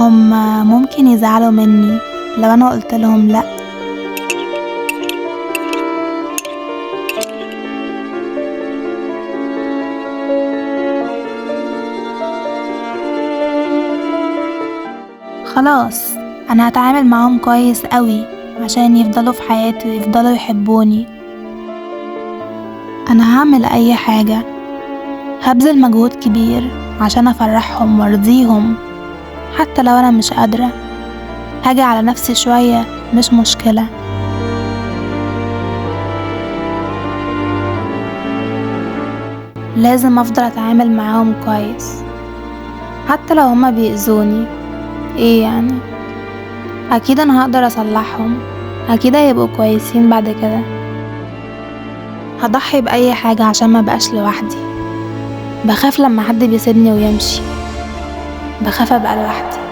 هما ممكن يزعلوا مني لو انا قلت لهم لا. خلاص انا هتعامل معاهم كويس قوي عشان يفضلوا في حياتي ويفضلوا يحبوني. انا هعمل اي حاجة، هبذل مجهود كبير عشان افرحهم وارضيهم، حتى لو انا مش قادرة هاجي على نفسي شوية، مش مشكلة. لازم افضل اتعامل معاهم كويس حتى لو هما بيأذوني. ايه يعني؟ اكيد انا هقدر اصلحهم، اكيد هيبقوا كويسين بعد كده. هضحي بأي حاجة عشان ما بقاش لوحدي. بخاف لما حد بيسيبني ويمشي، بخاف ابقى لوحدي.